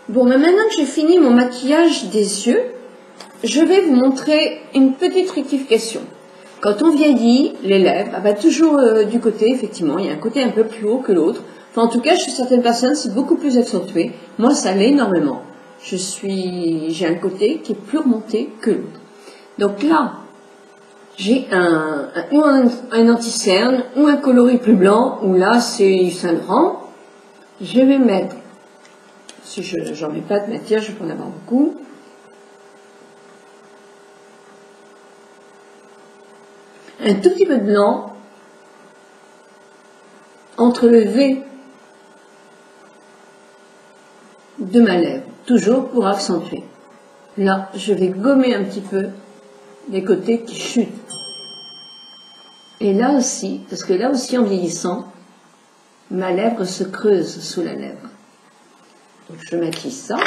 Bon, mais maintenant que j'ai fini mon maquillage des yeux, je vais vous montrer une petite rectification. Quand on vieillit, les lèvres, toujours du côté, effectivement, il y a un côté un peu plus haut que l'autre. Enfin, en tout cas, chez certaines personnes, c'est beaucoup plus accentué. Moi, ça l'est énormément. J'ai un côté qui est plus remonté que l'autre. Donc là, j'ai un anti-cerne ou un coloris plus blanc, ou là, c'est Yves Saint Laurent. Je vais mettre, si j'en mets pas de matière, je peux en avoir beaucoup. Un tout petit peu de blanc entre le V de ma lèvre, toujours pour accentuer. Là, je vais gommer un petit peu les côtés qui chutent. Et là aussi, parce que là aussi en vieillissant, ma lèvre se creuse sous la lèvre. Donc je maquille ça,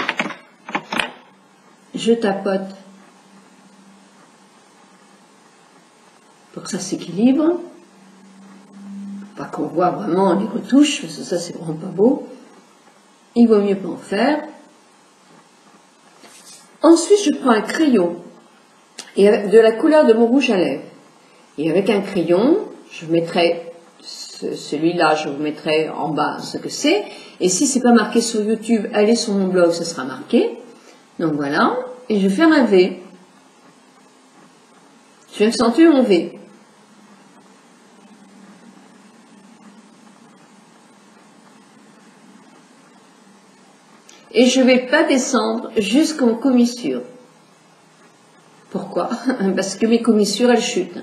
je tapote pour que ça s'équilibre, pas qu'on voit vraiment les retouches, parce que ça c'est vraiment pas beau. Il vaut mieux pas en faire. Ensuite, je prends un crayon et avec de la couleur de mon rouge à lèvres. Et avec un crayon, je mettrai celui-là, je vous mettrai en bas ce que c'est. Et si c'est pas marqué sur YouTube, allez sur mon blog, ça sera marqué. Donc voilà. Et je vais faire un V. Je vais accentuer mon V. Et je ne vais pas descendre jusqu'aux commissures. Pourquoi? Parce que mes commissures, elles chutent.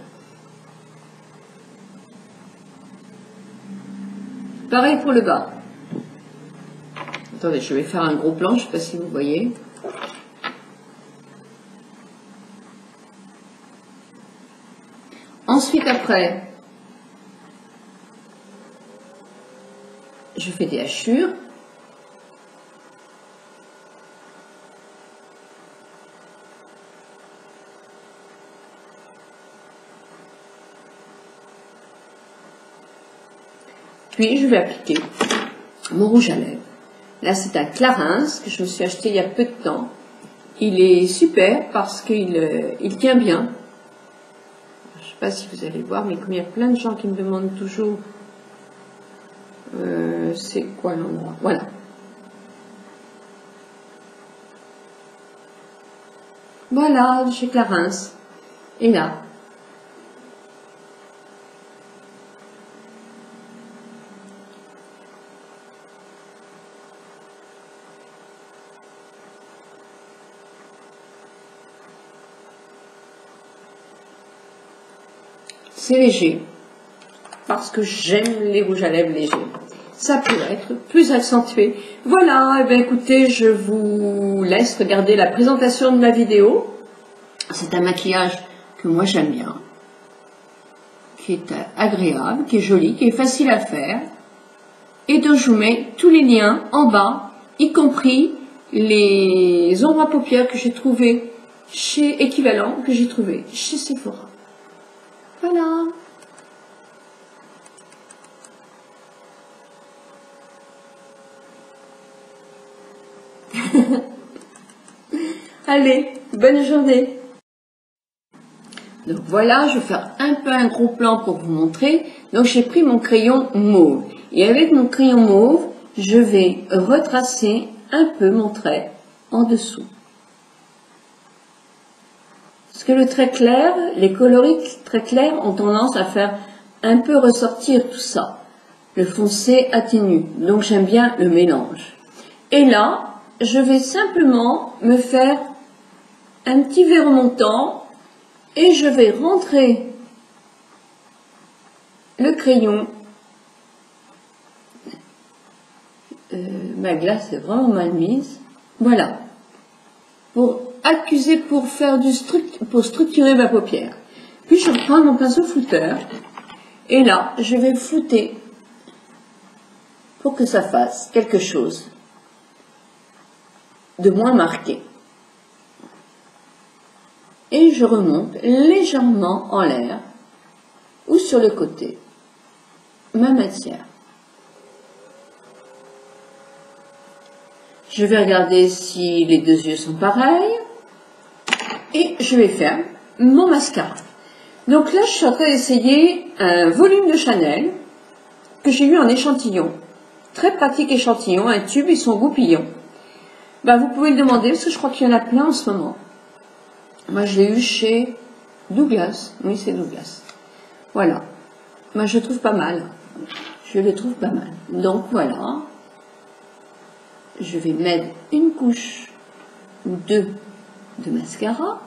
Pareil pour le bas. Attendez, je vais faire un gros plan, je ne sais pas si vous voyez. Ensuite, après, je fais des hachures. Puis, je vais appliquer mon rouge à lèvres. Là, c'est un Clarins que je me suis acheté il y a peu de temps. Il est super parce qu'il tient bien. Je ne sais pas si vous allez voir, mais comme il y a plein de gens qui me demandent toujours c'est quoi l'endroit. Voilà. Voilà, chez Clarins. Et là. C'est léger, parce que j'aime les rouges à lèvres légers. Ça peut être plus accentué. Voilà, et bien écoutez, je vous laisse regarder la présentation de ma vidéo. C'est un maquillage que moi j'aime bien, qui est agréable, qui est joli, qui est facile à faire. Et donc je vous mets tous les liens en bas, y compris les ombres à paupières que j'ai trouvé chez équivalent, que j'ai trouvé chez Sephora. Voilà. Allez, bonne journée. Donc voilà, je vais faire un peu un gros plan pour vous montrer. Donc j'ai pris mon crayon mauve. Et avec mon crayon mauve, je vais retracer un peu mon trait en dessous. Parce que le trait clair, les coloris très clairs ont tendance à faire un peu ressortir tout ça. Le foncé atténue, donc j'aime bien le mélange. Et là, je vais simplement me faire un petit V remontant et je vais rentrer le crayon. Ma glace est vraiment mal mise. Voilà. Pour faire pour structurer ma paupière. Puis je reprends mon pinceau flouteur et là je vais flouter pour que ça fasse quelque chose de moins marqué. Et je remonte légèrement en l'air ou sur le côté ma matière. Je vais regarder si les deux yeux sont pareils. Et je vais faire mon mascara. Donc là, je suis en train d'essayer un volume de Chanel que j'ai eu en échantillon. Très pratique échantillon, un tube et son goupillon. Ben, vous pouvez le demander parce que je crois qu'il y en a plein en ce moment. Moi, je l'ai eu chez Douglas. Oui, c'est Douglas. Voilà. Moi, je le trouve pas mal. Je le trouve pas mal. Donc, voilà. Je vais mettre une couche ou deux de mascara.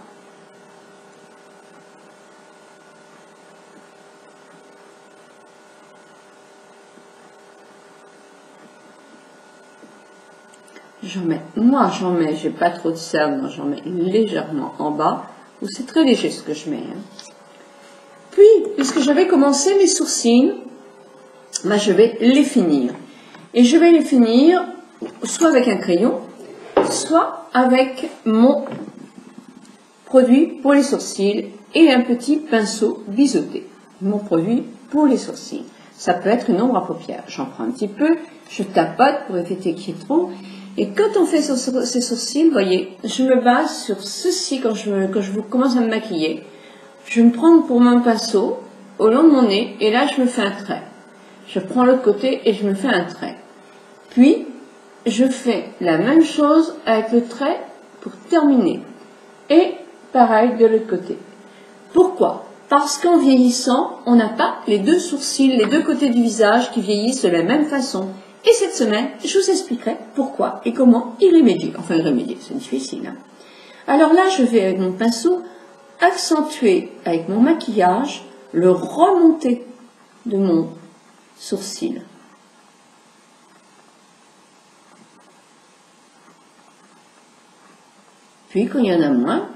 J'en mets, j'ai pas trop de sable, j'en mets légèrement en bas, ou c'est très léger ce que je mets. Puis, puisque j'avais commencé mes sourcils, ben je vais les finir. Et je vais les finir soit avec un crayon, soit avec mon produit pour les sourcils et un petit pinceau biseauté. Mon produit pour les sourcils. Ça peut être une ombre à paupières. J'en prends un petit peu, je tapote pour éviter qu'il y ait trop. Et quand on fait ces sourcils, vous voyez, je me base sur ceci quand je commence à me maquiller. Je vais me prendre pour mon pinceau au long de mon nez et là je me fais un trait. Je prends l'autre côté et je me fais un trait. Puis, je fais la même chose avec le trait pour terminer. Et pareil de l'autre côté. Pourquoi? Parce qu'en vieillissant, on n'a pas les deux sourcils, les deux côtés du visage qui vieillissent de la même façon. Et cette semaine, je vous expliquerai pourquoi et comment y remédier. Enfin, y remédier, c'est difficile. Hein. Alors là, je vais avec mon pinceau accentuer avec mon maquillage le remonté de mon sourcil. Puis, quand il y en a moins,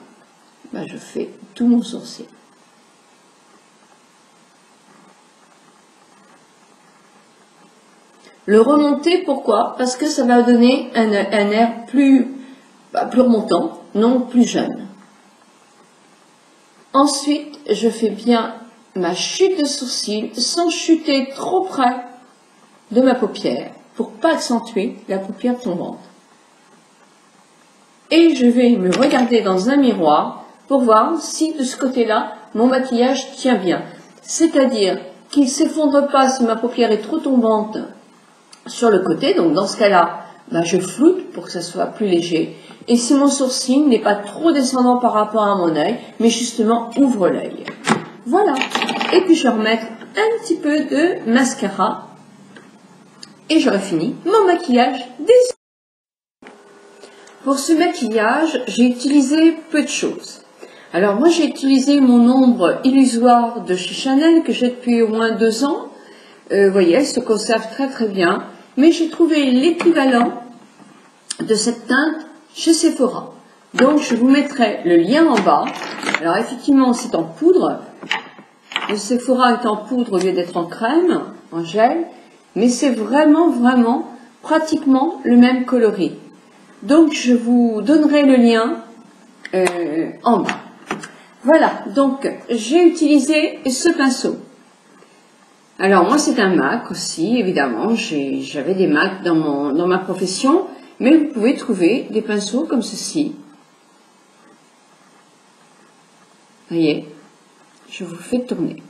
ben, je fais tout mon sourcil. Le remonter, pourquoi? Parce que ça va donner un air plus remontant, non plus jeune. Ensuite, je fais bien ma chute de sourcil sans chuter trop près de ma paupière pour pas accentuer la paupière tombante. Et je vais me regarder dans un miroir pour voir si de ce côté-là, mon maquillage tient bien. C'est-à-dire qu'il ne s'effondre pas si ma paupière est trop tombante sur le côté, donc dans ce cas-là, ben je floute pour que ça soit plus léger. Et si mon sourcil n'est pas trop descendant par rapport à mon œil, mais justement ouvre l'œil. Voilà. Et puis je vais remettre un petit peu de mascara. Et j'aurai fini mon maquillage des yeux. Pour ce maquillage, j'ai utilisé peu de choses. Alors moi j'ai utilisé mon ombre illusoire de chez Chanel que j'ai depuis au moins 2 ans. Vous voyez, elle se conserve très très bien. Mais j'ai trouvé l'équivalent de cette teinte chez Sephora. Donc je vous mettrai le lien en bas. Alors effectivement c'est en poudre. Le Sephora est en poudre au lieu d'être en crème, en gel. Mais c'est vraiment pratiquement le même coloris. Donc je vous donnerai le lien en bas. Voilà, donc j'ai utilisé ce pinceau. Alors moi c'est un MAC aussi, évidemment, j'avais des MAC dans ma profession, mais vous pouvez trouver des pinceaux comme ceci. Voyez, je vous fais tourner.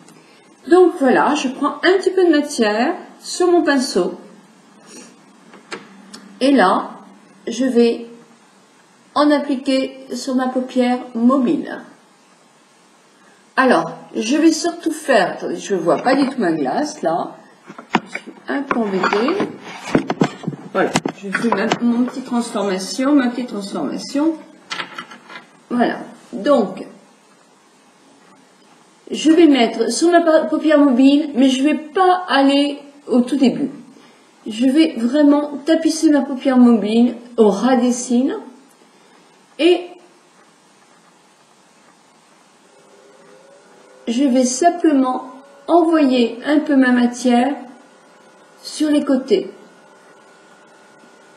Donc voilà, je prends un petit peu de matière sur mon pinceau. Et là, je vais en appliquer sur ma paupière mobile. Alors, je vais surtout faire, attendez, je ne vois pas du tout ma glace là, je suis un peu embêtée. Voilà, je fais ma petite transformation, Voilà, donc, je vais mettre sur ma paupière mobile, mais je ne vais pas aller au tout début. Je vais vraiment tapisser ma paupière mobile au ras des cils et je vais simplement envoyer un peu ma matière sur les côtés,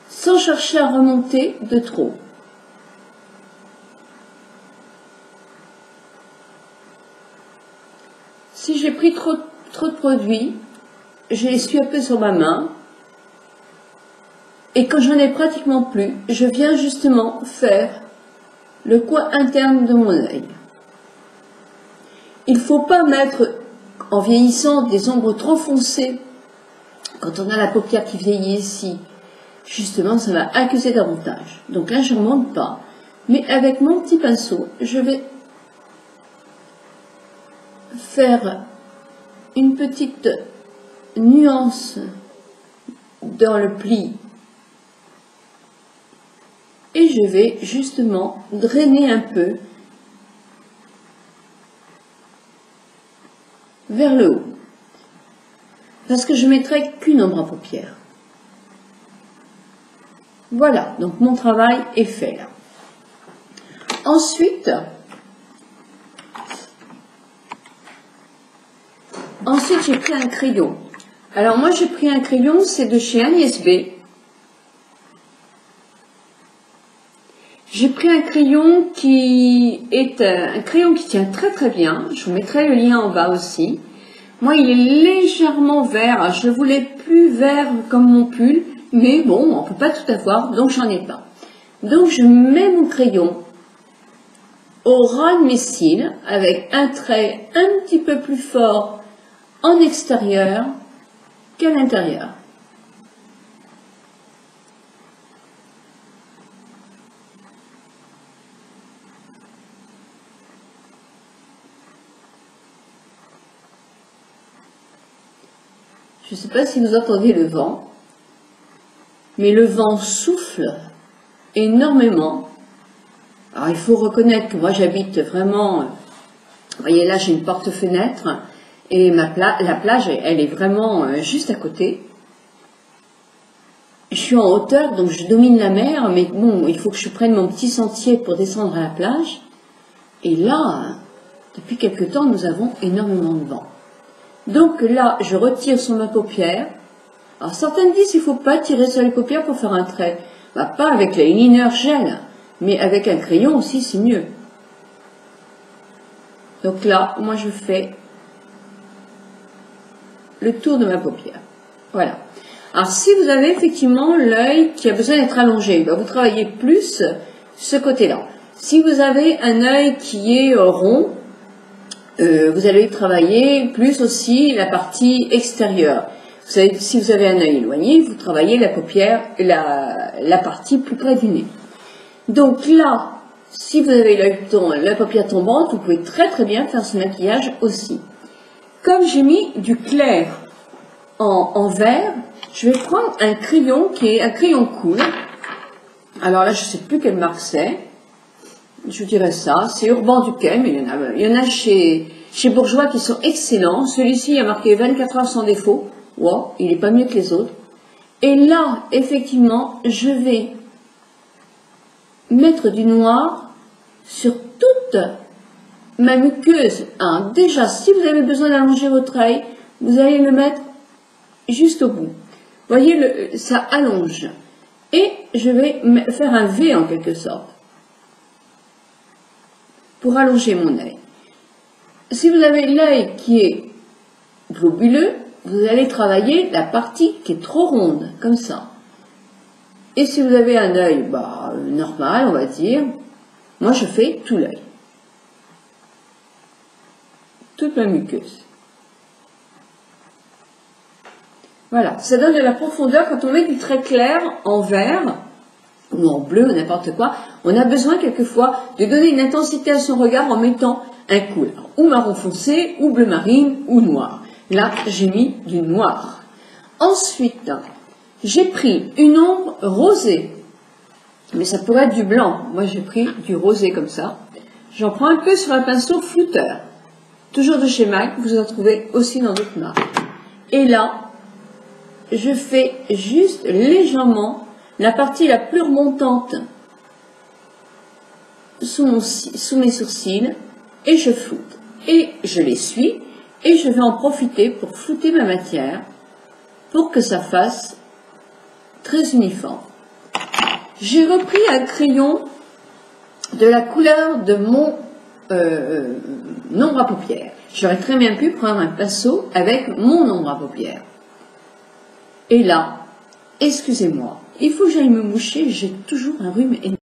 sans chercher à remonter de trop. Si j'ai pris trop de produit, je l'essuie un peu sur ma main. Et quand j'en ai pratiquement plus, je viens justement faire le coin interne de mon œil. Il ne faut pas mettre, en vieillissant, des ombres trop foncées. Quand on a la paupière qui vieillit ici, justement, ça va accuser davantage. Donc là, je ne remonte pas. Mais avec mon petit pinceau, je vais faire une petite nuance dans le pli. Et je vais justement drainer un peu vers le haut. Parce que je ne mettrai qu'une ombre à paupières. Voilà, donc mon travail est fait là. Ensuite, j'ai pris un crayon. Alors moi j'ai pris un crayon, c'est de chez Agnès B. J'ai pris un crayon qui est un crayon qui tient très très bien. Je vous mettrai le lien en bas aussi. Moi il est légèrement vert. Je le voulais plus vert comme mon pull. Mais bon, on ne peut pas tout avoir, donc j'en ai pas. Donc je mets mon crayon au ras de mes cils avec un trait un petit peu plus fort en extérieur qu'à l'intérieur. Je ne sais pas si vous entendez le vent, mais le vent souffle énormément. Alors il faut reconnaître que moi j'habite vraiment, vous voyez là j'ai une porte-fenêtre et la plage elle est vraiment juste à côté. Je suis en hauteur donc je domine la mer, mais bon il faut que je prenne mon petit sentier pour descendre à la plage. Et là, depuis quelque temps nous avons énormément de vent. Donc là je retire sur ma paupière. Alors certaines disent qu'il ne faut pas tirer sur les paupières pour faire un trait. Bah, pas avec les liner gel. Mais avec un crayon aussi, c'est mieux. Donc là, moi je fais le tour de ma paupière. Voilà. Alors si vous avez effectivement l'œil qui a besoin d'être allongé, ben, vous travaillez plus ce côté-là. Si vous avez un œil qui est rond, vous allez travailler plus aussi la partie extérieure. Vous savez, si vous avez un œil éloigné, vous travaillez la paupière, la partie plus près du nez. Donc là, si vous avez la paupière tombante, vous pouvez très très bien faire ce maquillage aussi. Comme j'ai mis du clair en vert, je vais prendre un crayon qui est un crayon cool. Alors là, je ne sais plus quelle marque c'est. Je dirais ça. C'est Urban Decay, mais il y en a chez Bourjois qui sont excellents. Celui-ci a marqué 24 heures sans défaut. Wow, il n'est pas mieux que les autres. Et là, effectivement, je vais mettre du noir sur toute ma muqueuse. Hein. Déjà, si vous avez besoin d'allonger votre œil, vous allez le mettre juste au bout. Vous voyez, ça allonge. Et je vais faire un V en quelque sorte pour allonger mon œil. Si vous avez l'œil qui est globuleux, vous allez travailler la partie qui est trop ronde, comme ça. Et si vous avez un œil normal, on va dire, moi je fais tout l'œil. Toute ma muqueuse. Voilà, ça donne de la profondeur quand on met du trait clair en vert ou en bleu ou n'importe quoi. On a besoin quelquefois de donner une intensité à son regard en mettant un couleur, ou marron foncé, ou bleu marine, ou noir. Là, j'ai mis du noir. Ensuite, j'ai pris une ombre rosée, mais ça pourrait être du blanc. Moi, j'ai pris du rosé comme ça. J'en prends un peu sur un pinceau flouteur. Toujours de chez MAC, vous en trouvez aussi dans d'autres marques. Et là, je fais juste légèrement la partie la plus remontante sous mes sourcils et je floute. Et je l'essuie et je vais en profiter pour flouter ma matière pour que ça fasse très uniforme. J'ai repris un crayon de la couleur de mon ombre à paupières. J'aurais très bien pu prendre un pinceau avec mon ombre à paupières. Et là, excusez-moi, il faut que j'aille me moucher, j'ai toujours un rhume énorme.